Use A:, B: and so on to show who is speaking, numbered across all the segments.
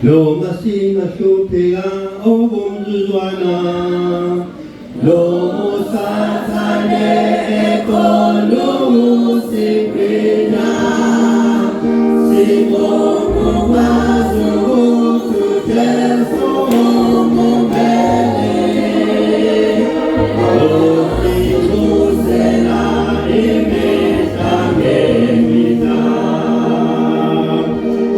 A: lo masina shupega obumzuzwana lo musatane ekolomu sikwina sibongo mazugutu jesu mumele osikuzela imitangemita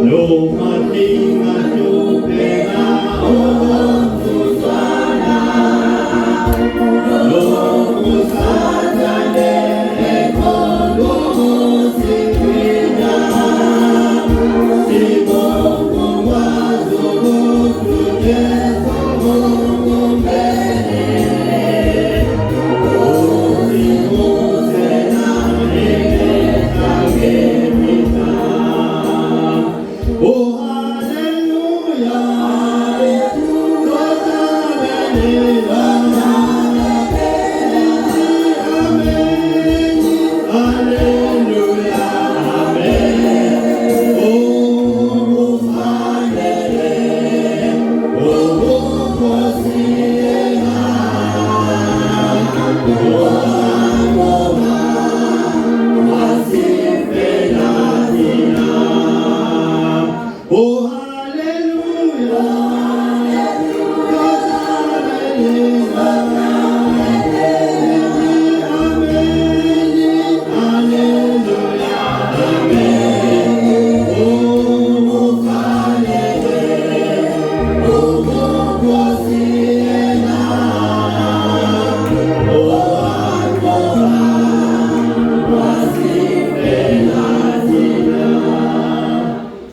A: lo masina shupega obumzuzwana lo musatane ekolomu sikwina sibongo mazugutu jesu mumele osikuzela imitangemita oh hallelujah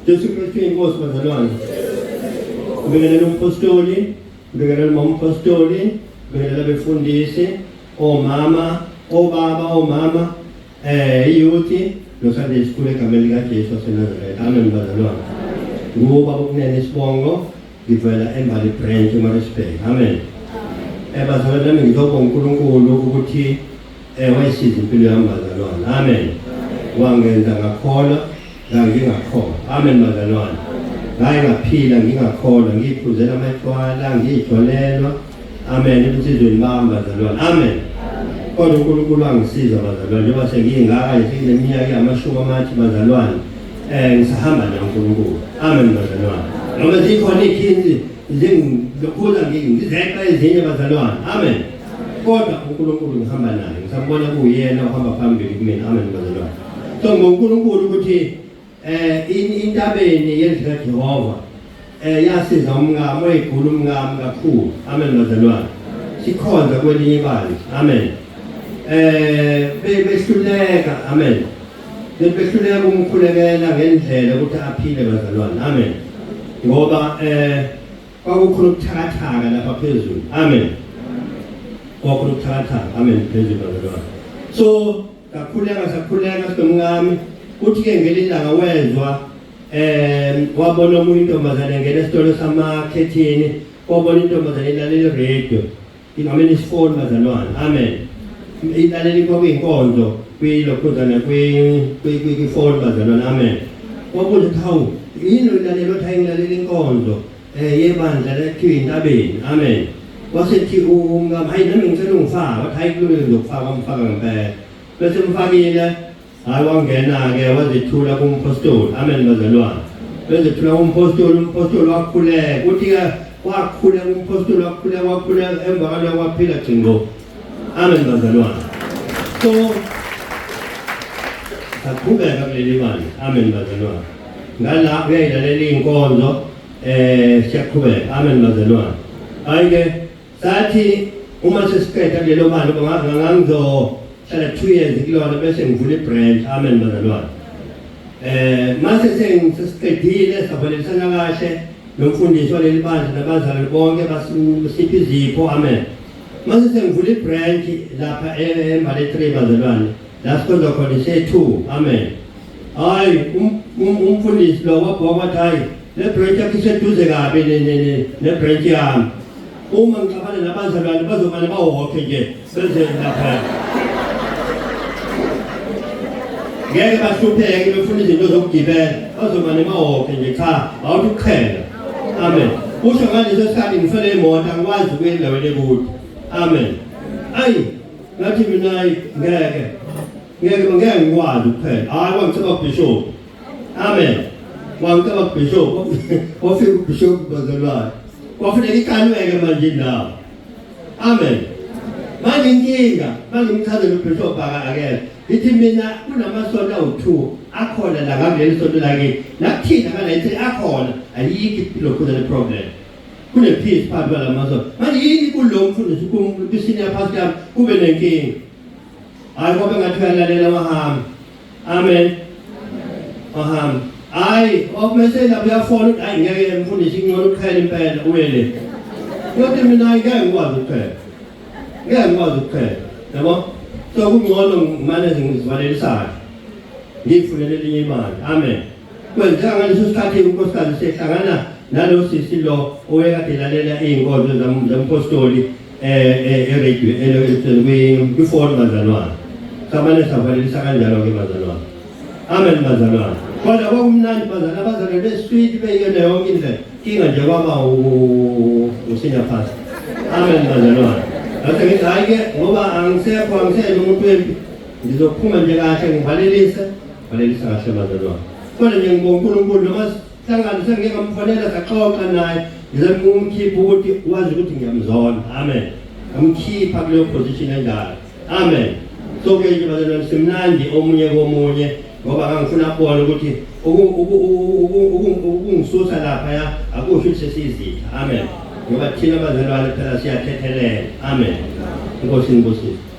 A: Yesu Kristu inkosi bazalwane. Ngibingelela umpostoli, ngibingelela umpostoli, ngibingelela abefundisi, omama, obaba, omama, iyuthi nosande isikhulu egameni likaJesu waseNazaretha. Amen bazalwane. Ngubaba ukunene Sibongo, ngivela eMbali branch eMaritzburg. Amen. Bazalwane nami ngithoba uNkulunkulu ukuthi wayisiza impilo yami bazalwane. Amen. Wangenza ngakholwa ngingakholwa. Amen bazalwane. Ngaye ngaphila ngingakholwa, ngiphuzela amatshwala, ngijolelwa. Amen. Insizweni bami bazalwane. Amen. Kodwa uNkulunkulu wangisiza bazalwane njengoba sengingaka ngineminyaka amashumi amathi bazalwane. Ngisahamba noNkulunkulu. Amen bazalwane. Noma zikhona izinto zingilokhuza ngizeqa ezinye bazalwane. Amen. Kodwa uNkulunkulu ngihamba naye. Ngisambona kuyena ohamba phambili kumina. Amen bazalwane. So ngoNkulunkulu ukuthi intabeni yendlu kaJehova yasiza umngamo egula umngamo kakhulu. Amen bazalwane. Sikhonza kwelinye ibali. Amen. Behluleka. Amen. Behluleka kumkhulekela ngendlela ukuthi aphile bazalwane. Amen. Ngoba kwakukhona ukuthakathaka lapha phezulu. Amen. Kwakukhona ukuthakathaka. Amen phezulu bazalwane. So sakhuleka sinomngami uthi ke ngelilanga wezwa wabona omunye intombazane ngene esitolo samakhethini, wabona intombazane ilalela radio ingameni isifoni bazalwane. Amen. Ilalela kwakuyinkonzo kwilokhuzana kwifoni bazalwane. Amen. Wabuza ukuthi hawu yini ilalela ukuthi ayingilalela inkonzo yebandla lethiwe intabeni. Amen. Wasethi hayi nami ngicela ungifaka, wathi hayi kulungile ngizokufaka, wamfaka ngempela. Bese mfakile hayi wangena-ke wazithula kumpostoli. Amen bazalwane. Wazithula kumpostoli, umpostoli wakhuleka. Uthi-ke wakhuleka umpostoli, wakhuleka emva kwalokho waphila ngcingo. Amen bazalwane. So saqhubeka kuleli bali. Amen bazalwane. Ngala kuyayilalela iy'nkonzo siyaqhubeka. Amen bazalwane. Hayi-ke sathi uma sesiqeda kulelo bali ngangizohlala 2 years kulona bese ngivula ibranch. Amen bazalwane. Mase sesiqedile savalelisana kahle nomfundisi waleli bandla nabazali bonke basipha izipho. Amen. Mase sengivula ibranch lapha eMbali 3 bazalwane, la sikhonza khona ise2. Amen. Hayi umfundisi lo wabheka wathi hayi le branch yakho iseduze kabi ne-branch yami. Uma ngixabana nabazalwane bazomane bawokhe nje beze lapha. Ngeke bahlupheke befuna izinto zokugibela, bazomane bawokhe nje cha awuthi ukuqhela. amen kusho ngaleso sikhathi ngifele imoto angikwazi ukuyenda wena kude amen ayi ngathi mina ngeke ngikwazi kuphela hayi kwangicela ubishop amen kwangicela ubishop ofika ubishop bazalwane kwafuneka ikanweke manje nawo amen manje inkinga mangimchazela ubishop akekho ithi mina kunamasonto awu2 akhona la ngaleli sonto lake nakuthina ngalethi akhona ayikho impilo khona le problem kune peace phakathi kwalamasonto manje yini kulo mfundisi kusenior pastor kube nenkinga hayi ngoba ngathi uyalalela wahambi amen wahambi hayi okumesela uyafona ukuthi hayi ngeke mfundisi ingcono ukukhela impela uyele kodwa mina ngeke ngikwazi ukukhela yabo so kungcono ngimane ngizivalele isakhe ngifunele elinye imali amen kwenzeka ngaleso sikhathi unkosikazi sehlangana nalo sisi lo owekade lalela iy'nkonzo zempostoli eradio kwifoni bazalwane samane savalelisa kanjalo-ke bazalwane amen bazalwane kodwa kwakumnandi bazalwane abazalwane beswiti beyiyona yonke indlela kinga nje kwaba usenior pastor amen bazalwane ngase ngithi hhayi-ke ngoba angisekho umuntu wempi ngizophuma nje kahle ngivalelisa kahle bazalwane kodwa nje ngibonga uNkulunkulu noma sihlangane sengike ngamfonela saxoxa naye ngizamkhipha ukuthi wazi ukuthi ngiyamzona amen ngamkhipha kuleyo position enjalo amen so-ke nje bazalwane simnandi omunye komunye ngoba ngangifuna ukubona ukuthi ukungisusa laphaya akusho ukuthi sesiyizitha amen ngoba thina bazalwane phela siyathethelela amen inkosi ngibusise